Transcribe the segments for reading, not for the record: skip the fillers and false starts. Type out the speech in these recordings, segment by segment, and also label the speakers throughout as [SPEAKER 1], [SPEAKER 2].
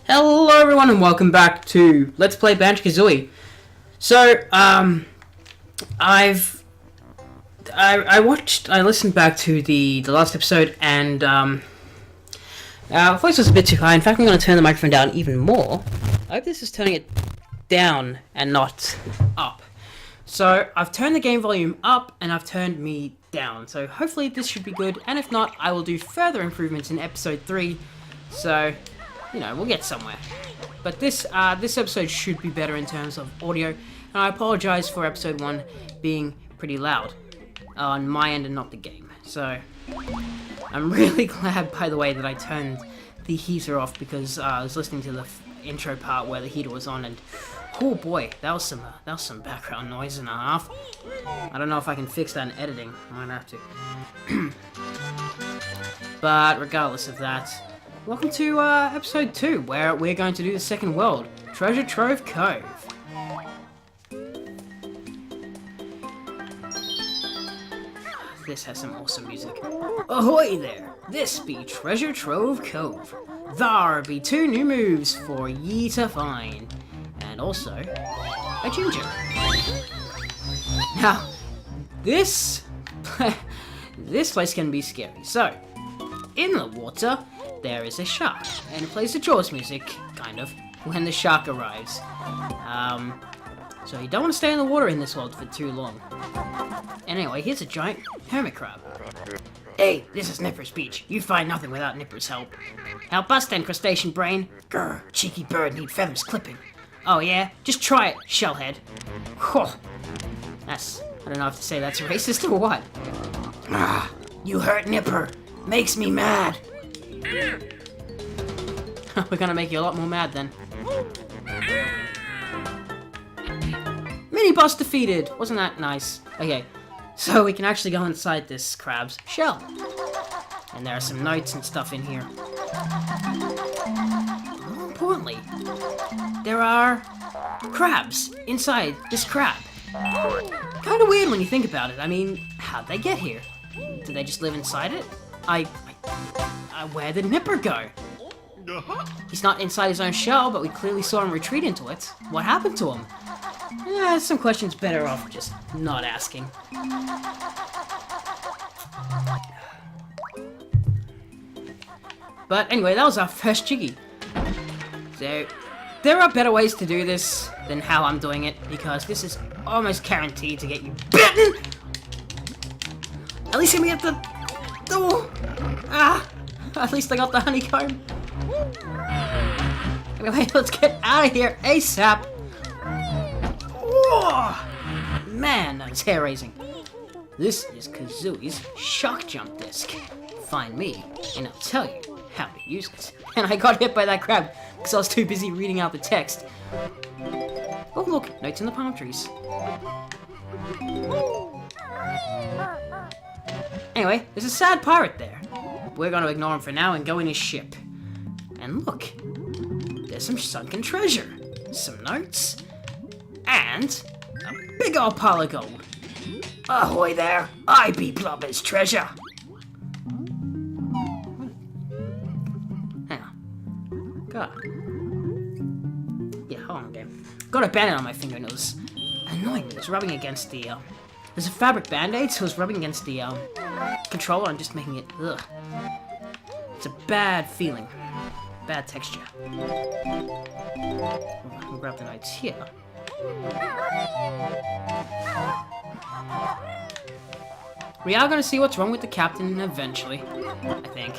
[SPEAKER 1] Hello everyone and welcome back to Let's Play Banjo-Kazooie. So, I listened back to the last episode and, voice was a bit too high. In fact, I'm going to turn the microphone down even more. I hope this is turning it down and not up. So, I've turned the game volume up and I've turned me down. So, hopefully this should be good, and if not, I will do further improvements in episode 3. So, you know, we'll get somewhere. But this episode should be better in terms of audio, and I apologize for episode 1 being pretty loud on my end and not the game. So, I'm really glad, by the way, that I turned the heater off, because I was listening to the intro part where the heater was on, and oh boy, that was some background noise and a half. I don't know if I can fix that in editing. I might have to. But regardless of that, welcome to episode 2, where we're going to do the second world, Trove Cove. This has some awesome music. Ahoy there! This be Trove Cove. There be 2 new moves for ye to find, and also a ginger. Now, this place can be scary. So, in the water, there is a shark, and it plays the Jaws music, kind of, when the shark arrives. So you don't want to stay in the water in this world for too long. Anyway, here's a giant hermit crab. Hey, this is Nipper's beach. You find nothing without Nipper's help. Help us then, crustacean brain. Grr, cheeky bird need feathers clipping. Oh yeah? Just try it, shellhead. Whew. I don't know if to say that's racist or what. Ah, you hurt Nipper. Makes me mad. We're gonna make you a lot more mad then. Mini boss defeated! Wasn't that nice? Okay, so we can actually go inside this crab's shell. And there are some notes and stuff in here. More importantly, there are crabs inside this crab. Kinda weird when you think about it. I mean, how'd they get here? Did they just live inside it? Where did Nipper go? He's not inside his own shell, but we clearly saw him retreat into it. What happened to him? Some questions better off just not asking. But anyway, that was our first Jiggy. So, there are better ways to do this than how I'm doing it, because this is almost guaranteed to get you bitten! At least let me get the... Oh! At least I got the honeycomb. Anyway, let's get out of here ASAP. Oh, man, that's hair-raising. This is Kazooie's shock jump disc. Find me, and I'll tell you how to use it. And I got hit by that crab because I was too busy reading out the text. Oh, look, notes in the palm trees. Anyway, there's a sad pirate there. We're gonna ignore him for now and go in his ship. And look, there's some sunken treasure, some notes, and a big old pile of gold. Ahoy there, I be Blubber's treasure. Hang on. God. Yeah, hold on, game. Got a bandit on my finger and it was annoying. It was rubbing against the, there's a fabric band-aid, so it was rubbing against the, controller and just making it, ugh. It's a bad feeling. Bad texture. I'll grab the notes here. We are going to see what's wrong with the captain eventually, I think.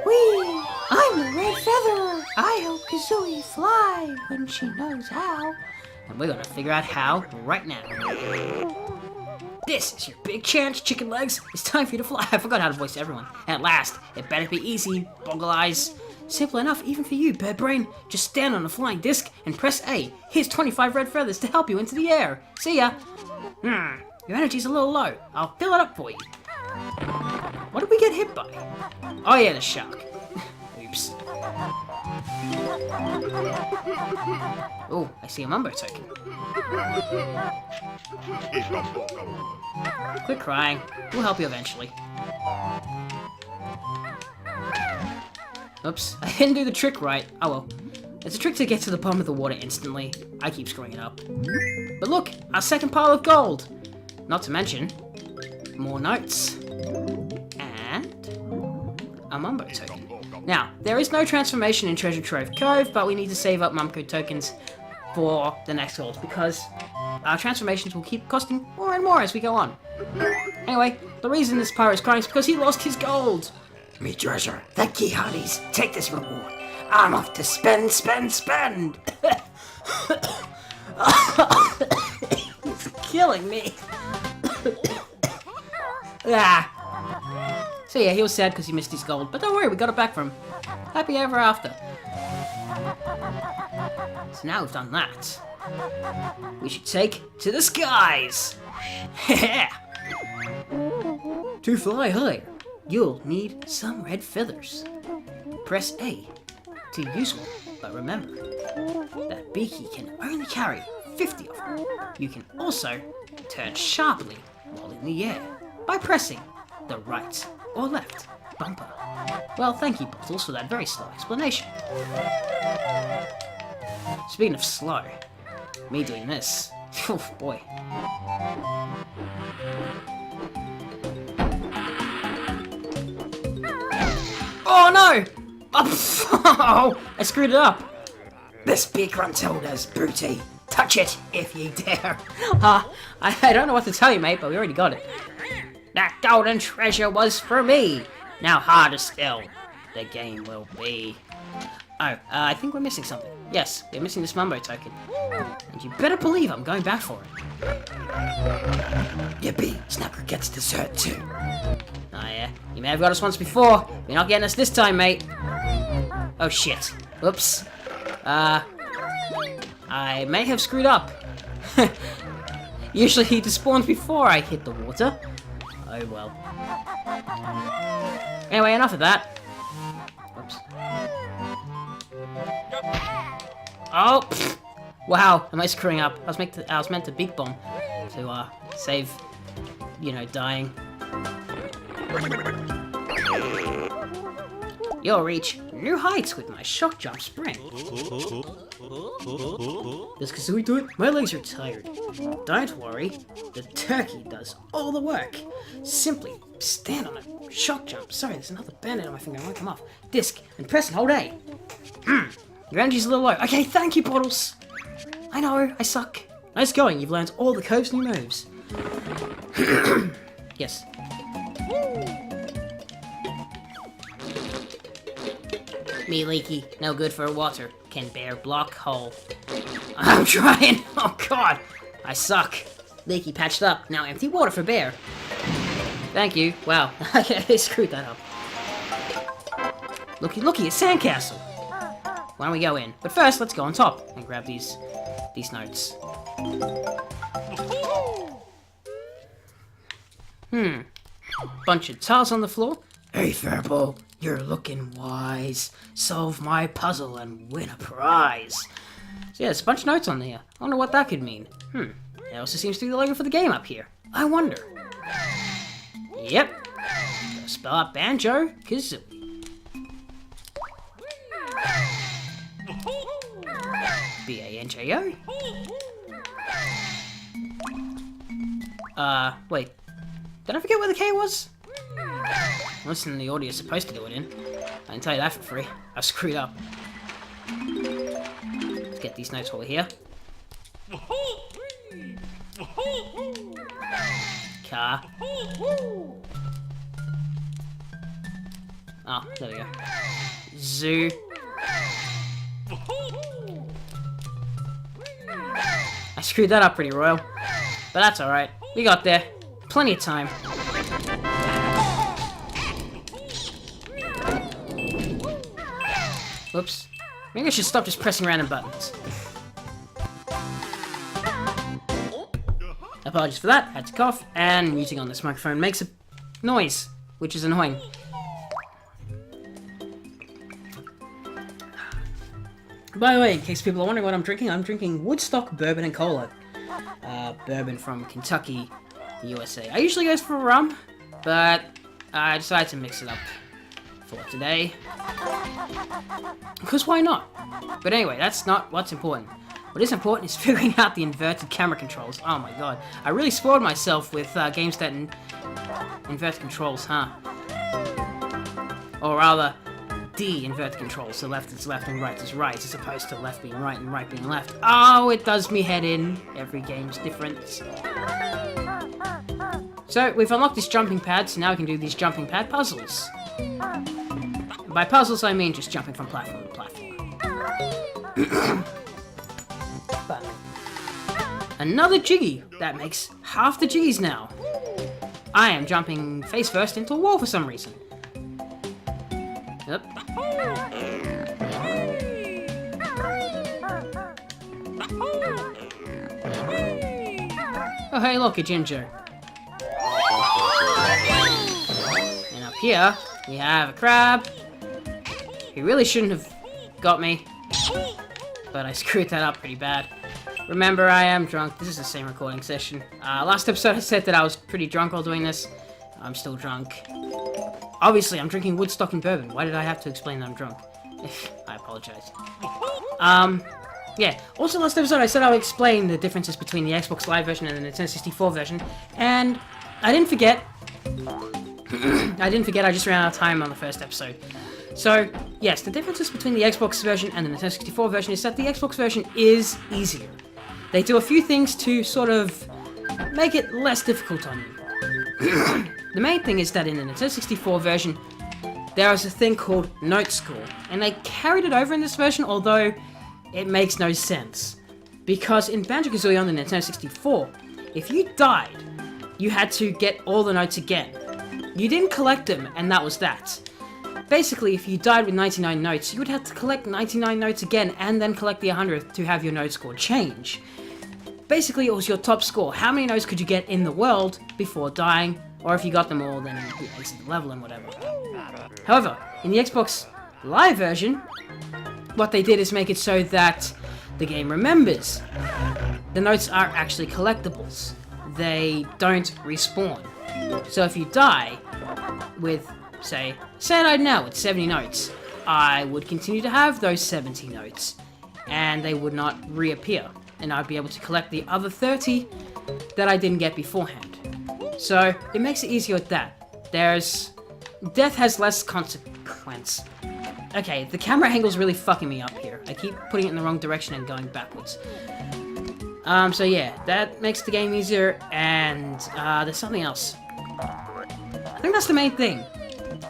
[SPEAKER 1] Whee! I'm the red feather! I help Kazooie fly when she knows how. And we're going to figure out how right now. This is your big chance, chicken legs. It's time for you to fly. I forgot how to voice everyone. At last, it better be easy, boggle eyes. Simple enough even for you, bird brain. Just stand on a flying disc and press A. Here's 25 red feathers to help you into the air. See ya. Your energy's a little low. I'll fill it up for you. What did we get hit by? Oh yeah, the shark. Oops. Oh, I see a Mumbo token. Quit crying. We'll help you eventually. Oops, I didn't do the trick right. Oh well. It's a trick to get to the bottom of the water instantly. I keep screwing it up. But look, our second pile of gold! Not to mention, more notes. And a Mumbo token. Now, there is no transformation in Treasure Trove Cove, but we need to save up Mumbo tokens for the next gold, because our transformations will keep costing more and more as we go on. Anyway, the reason this pirate is crying is because he lost his gold!
[SPEAKER 2] Me treasure. Thank ye, honeys. Take this reward. I'm off to spend.
[SPEAKER 1] It's killing me. Ah. So yeah, he was sad because he missed his gold, but don't worry, we got it back from him. Happy ever after. So now we've done that, we should take to the skies. To fly higher, you'll need some red feathers. Press A to use one, but remember that Beaky can only carry 50 of them. You can also turn sharply while in the air by pressing the right or left bumper. Well, thank you, Bottles, for that very slow explanation. Speaking of slow, me doing this, oh boy. Oh no! Oh, I screwed it up.
[SPEAKER 2] This be Gruntilda's booty. Touch it if ye dare.
[SPEAKER 1] I don't know what to tell you, mate, but we already got it. That golden treasure was for me. Now harder still, the game will be. Oh, I think we're missing something. Yes, we're missing this Mumbo token. And you better believe I'm going back for it.
[SPEAKER 2] Yippee, Snapper gets dessert too.
[SPEAKER 1] Oh yeah, you may have got us once before. You're not getting us this time, mate. Oh shit. Whoops. I may have screwed up. Usually he despawns before I hit the water. Oh well. Anyway, enough of that. Oops. Oh! Pfft. Wow, am I screwing up? I was meant to big bomb to save, you know, dying. You'll reach new heights with my shock jump spring. Does Kazooie do it? My legs are tired. Don't worry, the turkey does all the work. Simply stand on a shock jump. Sorry, there's another bandit on my finger. I won't come off. Disc and press and hold A. Your energy's a little low. Okay, thank you, Bottles. I know, I suck. Nice going. You've learned all the Cove's new moves. Yes. Me leaky, no good for water. Can bear block hole. I'm trying. Oh god, I suck. Leaky patched up. Now empty water for bear. Thank you. Wow, I screwed that up. Looky, looky, a sandcastle. Why don't we go in? But first, let's go on top and grab these notes. Bunch of tiles on the floor.
[SPEAKER 2] Hey, Furble, you're looking wise. Solve my puzzle and win a prize.
[SPEAKER 1] So yeah, there's a bunch of notes on there. I wonder what that could mean. There also seems to be the logo for the game up here. I wonder. Yep. Gotta spell out Banjo-Kazooie. B-A-N-J-O. Wait. Did I forget where the K was? Listen, the audio is supposed to do it in. I can tell you that for free. I screwed up. Let's get these notes over here. Car. Oh, there we go. Zoo. I screwed that up pretty royal. But that's alright. We got there. Plenty of time. Whoops. Maybe I should stop just pressing random buttons. Apologies for that. Had to cough. And music on this microphone makes a noise, which is annoying. By the way, in case people are wondering what I'm drinking Woodstock Bourbon and Cola. Bourbon from Kentucky, the USA. I usually go for rum, but I decided to mix it up for today. Because why not? But anyway, that's not what's important. What is important is figuring out the inverted camera controls. Oh my god. I really spoiled myself with games that inverted controls, huh? Or rather, de-inverted controls. So left is left and right is right, as opposed to left being right and right being left. Oh, it does me head in. Every game's different. So, we've unlocked this jumping pad, so now we can do these jumping pad puzzles. And by puzzles, I mean just jumping from platform to platform. But another Jiggy! That makes half the Jiggies now. I am jumping face first into a wall for some reason. Yep. Oh hey look, a ginger. And up here, we have a crab. He really shouldn't have got me, but I screwed that up pretty bad. Remember, I am drunk. This is the same recording session. Last episode I said that I was pretty drunk while doing this. I'm still drunk. Obviously, I'm drinking Woodstock and bourbon. Why did I have to explain that I'm drunk? I apologize. Yeah. Also, last episode I said I would explain the differences between the Xbox Live version and the Nintendo 64 version, and I didn't forget. I just ran out of time on the first episode. So, yes, the differences between the Xbox version and the Nintendo 64 version is that the Xbox version is easier. They do a few things to sort of make it less difficult on you. The main thing is that in the Nintendo 64 version, there is a thing called note score, and they carried it over in this version, although it makes no sense. Because in Banjo-Kazooie on the Nintendo 64, if you died, you had to get all the notes again. You didn't collect them, and that was that. Basically, if you died with 99 notes, you would have to collect 99 notes again, and then collect the 100th to have your note score change. Basically, it was your top score. How many notes could you get in the world before dying? Or if you got them all, then you exit the level and whatever. However, in the Xbox Live version, what they did is make it so that the game remembers. The notes are actually collectibles. They don't respawn. So if you die with, say I died now with 70 notes, I would continue to have those 70 notes, and they would not reappear, and I'd be able to collect the other 30 that I didn't get beforehand. So, it makes it easier with that. Death has less consequence. Okay, the camera angle's really fucking me up here. I keep putting it in the wrong direction and going backwards. So yeah, that makes the game easier, and there's something else. I think that's the main thing.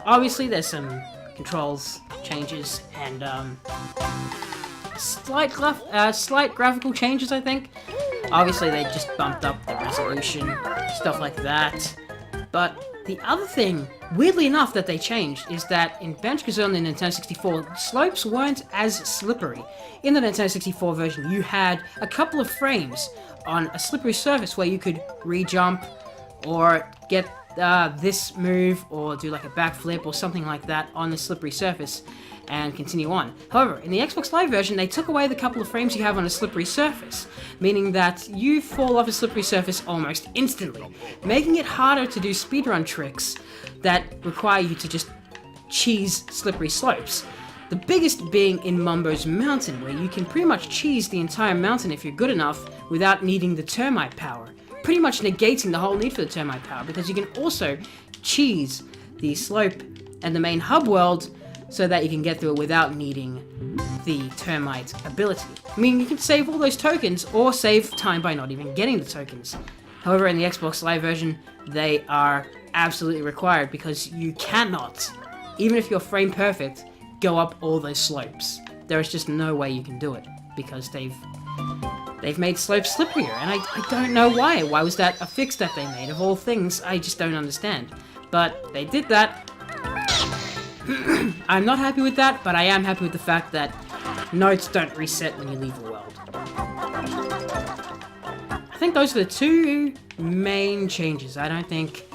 [SPEAKER 1] Obviously, there's some controls changes and slight graphical changes, I think. Obviously, they just bumped up the resolution, stuff like that. But the other thing, weirdly enough, that they changed is that in Banjo-Kazooie on the Nintendo 64, slopes weren't as slippery. In the Nintendo 64 version, you had a couple of frames on a slippery surface where you could re-jump or get this move or do like a backflip or something like that on the slippery surface and continue on. However, in the Xbox Live version, they took away the couple of frames you have on a slippery surface, meaning that you fall off a slippery surface almost instantly, making it harder to do speedrun tricks that require you to just cheese slippery slopes. The biggest being in Mumbo's Mountain, where you can pretty much cheese the entire mountain if you're good enough without needing the termite power, pretty much negating the whole need for the termite power, because you can also cheese the slope and the main hub world so that you can get through it without needing the termite ability. I mean, you can save all those tokens or save time by not even getting the tokens. However, in the Xbox Live version, they are absolutely required because you cannot, even if you're frame perfect, go up all those slopes. There is just no way you can do it because they've made slopes slipperier, and I don't know why. Why was that a fix that they made? Of all things, I just don't understand. But they did that. I'm not happy with that, but I am happy with the fact that notes don't reset when you leave the world. I think those are the two main changes. I don't think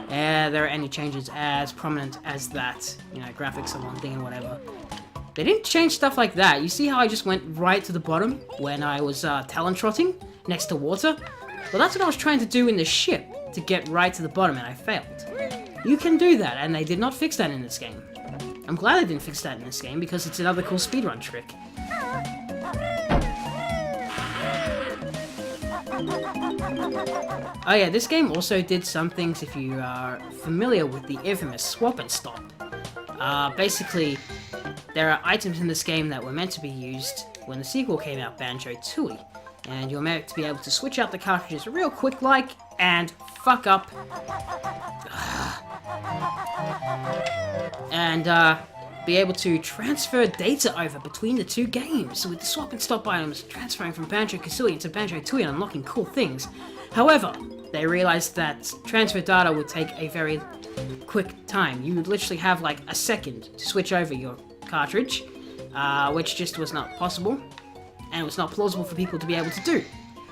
[SPEAKER 1] there are any changes as prominent as that. You know, graphics are one thing and whatever. They didn't change stuff like that. You see how I just went right to the bottom when I was talon trotting next to water? Well, that's what I was trying to do in the ship, to get right to the bottom, and I failed. You can do that, and they did not fix that in this game. I'm glad they didn't fix that in this game, because it's another cool speedrun trick. Oh yeah, this game also did some things if you are familiar with the infamous swap and stop. Basically, there are items in this game that were meant to be used when the sequel came out, Banjo-Tooie. And you're meant to be able to switch out the cartridges real quick like, and fuck up. And be able to transfer data over between the two games with the swap and stop items transferring from Banjo-Kazooie into Banjo-Tooie and unlocking cool things. However, they realized that transfer data would take a very quick time. You would literally have like a second to switch over your cartridge, which just was not possible, and it was not plausible for people to be able to do.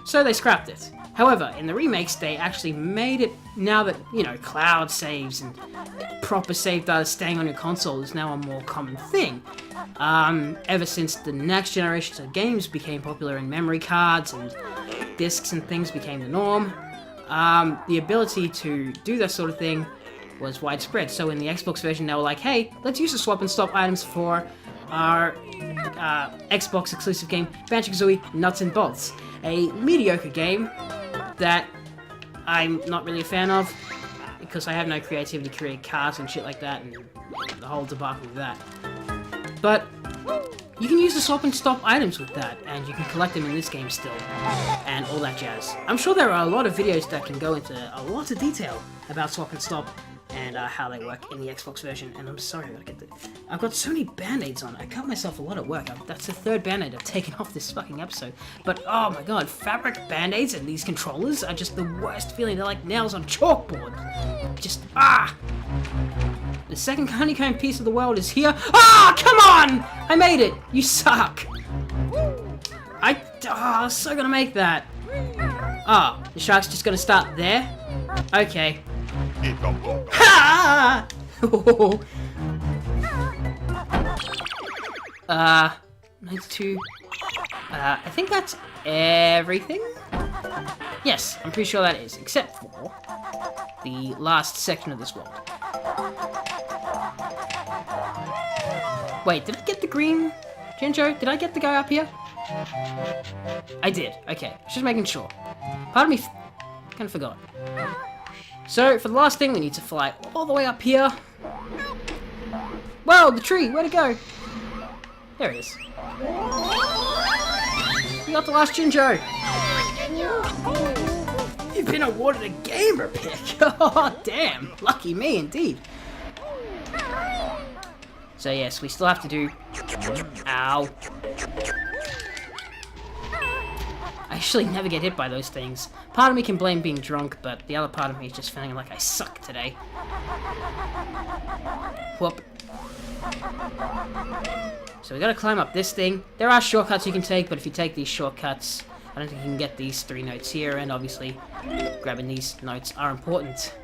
[SPEAKER 1] So they scrapped it. However, in the remakes, they actually made it now that, you know, cloud saves and proper save data staying on your console is now a more common thing. Ever since the next generations of games became popular and memory cards and discs and things became the norm, the ability to do that sort of thing was widespread. So in the Xbox version, they were like, hey, let's use the swap and stop items for our Xbox exclusive game, Banjo-Kazooie Nuts and Bolts. A mediocre game that I'm not really a fan of, because I have no creativity to create cars and shit like that, and the whole debacle of that. But you can use the swap and stop items with that, and you can collect them in this game still, and all that jazz. I'm sure there are a lot of videos that can go into a lot of detail about swap and stop and how they work in the Xbox version. And I'm sorry, I've got so many band-aids on. I cut myself a lot of work. That's the third band-aid I've taken off this fucking episode. But oh my god, fabric band-aids and these controllers are just the worst feeling. They're like nails on chalkboard. Just the second honeycomb piece of the world is here. Come on! I made it! You suck! I was so gonna make that. The shark's just gonna start there? Okay. Ha! 92. I think that's everything? Yes, I'm pretty sure that is, except for the last section of this world. Wait, did I get the green Jinjo? Did I get the guy up here? I did. Okay, just making sure. Part of me kind of forgot. So, for the last thing, we need to fly all the way up here. Whoa, the tree! Where'd it go? There it is. We got the last Jinjo! You've been awarded a gamer pick! Oh, damn! Lucky me, indeed. So yes, we still have to do... Ow. I actually never get hit by those things. Part of me can blame being drunk, but the other part of me is just feeling like I suck today. Whoop. So we gotta climb up this thing. There are shortcuts you can take, but if you take these shortcuts, I don't think you can get these 3 notes here, and obviously grabbing these notes are important.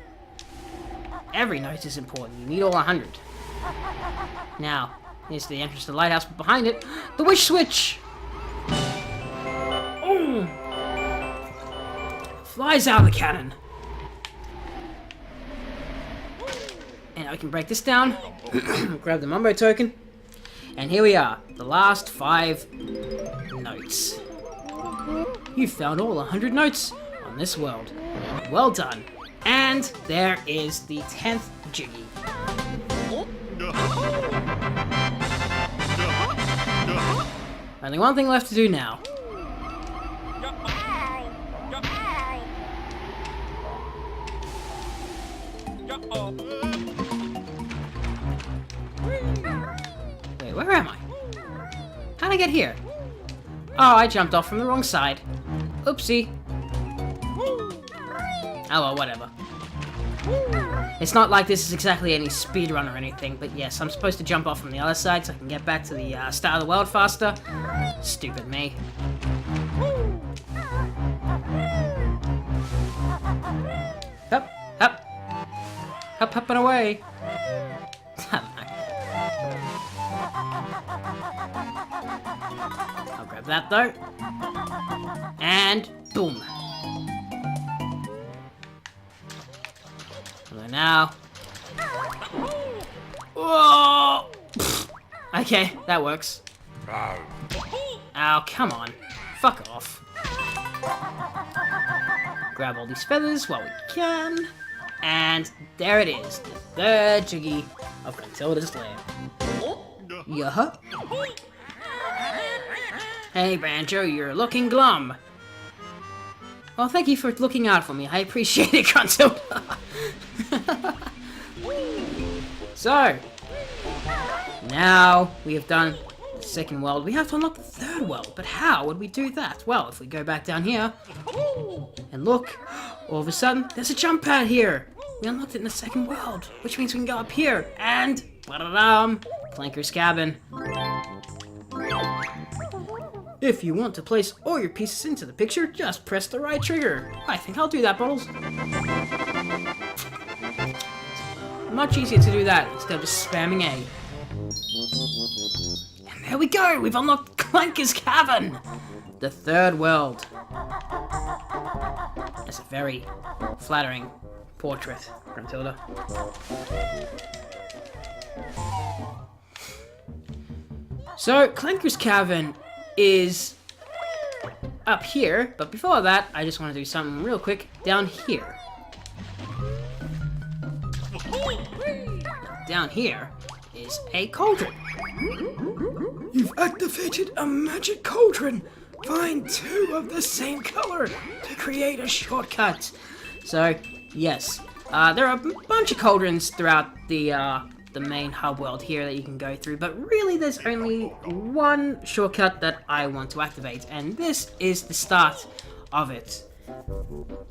[SPEAKER 1] Every note is important. You need all 100. Now, here's the entrance to the lighthouse, but behind it, the wish switch! Oh! Flies out of the cannon. And I can break this down. Grab the Mumbo token. And here we are, the last 5 notes. You found all 100 notes on this world. Well done. And there is the 10th Jiggy. Only one thing left to do now. Wait, where am I? How'd I get here? Oh, I jumped off from the wrong side. Oopsie. Oh well, whatever. It's not like this is exactly any speedrun or anything, but yes, I'm supposed to jump off from the other side so I can get back to the start of the world faster. Stupid me. Up, up. Up, up and away. that though. And boom. So now. Whoa! Okay, that works. Oh, come on. Fuck off. Grab all these feathers while we can. And there it is. The third Jiggy of Gruntilda's lair. Yeah. Hey, Banjo, you're looking glum. Well, thank you for looking out for me. I appreciate it, Gruntilda. So, now we have done the second world. We have to unlock the third world, but how would we do that? Well, if we go back down here and look, all of a sudden, there's a jump pad here. We unlocked it in the second world, which means we can go up here and, ba-da-dum, Clanker's cabin. If you want to place all your pieces into the picture, just press the right trigger. I think I'll do that, Bottles. Much easier to do that instead of just spamming A. And there we go! We've unlocked Clanker's Cavern! The third world. That's a very flattering portrait, Gruntilda. So, Clanker's Cavern is up here, but before that, I just want to do something real quick down here. Down here is a cauldron. You've activated a magic cauldron. Find 2 of the same color to create a shortcut. So, yes, there are a bunch of cauldrons throughout the main hub world here that you can go through, but really there's only one shortcut that I want to activate, and this is the start of it.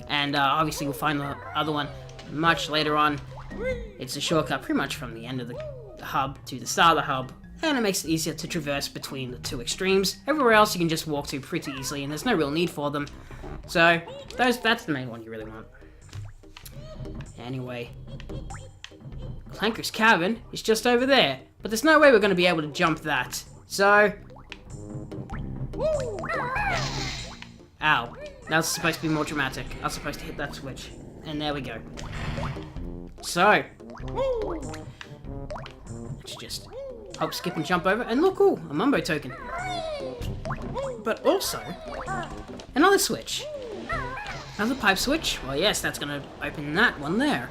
[SPEAKER 1] And obviously we'll find the other one much later on. It's a shortcut pretty much from the end of the hub to the start of the hub, and it makes it easier to traverse between the 2 extremes. Everywhere else you can just walk to pretty easily, and there's no real need for them. So, that's the main one you really want. Anyway, Clanker's Cavern is just over there, but there's no way we're going to be able to jump that. So... Ow. That was supposed to be more dramatic. I was supposed to hit that switch. And there we go. So... let's just hop, skip, and jump over. And look, a Mumbo token. But also, another switch. Another pipe switch. Well, yes, that's going to open that one there.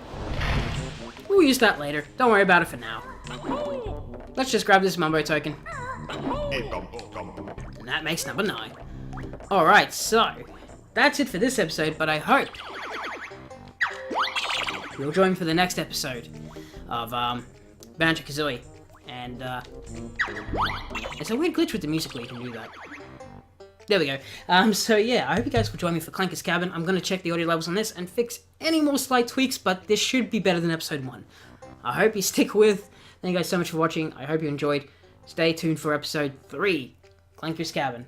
[SPEAKER 1] We'll use that later. Don't worry about it for now. Let's just grab this Mumbo token. And that makes number 9. Alright, so that's it for this episode, but I hope you'll join me for the next episode of Banjo-Kazooie. And there's a weird glitch with the music where you can do that. There we go. So yeah, I hope you guys will join me for Clanker's Cabin. I'm going to check the audio levels on this and fix any more slight tweaks, but this should be better than episode 1. I hope you stick with. Thank you guys so much for watching. I hope you enjoyed. Stay tuned for episode 3, Clanker's Cabin.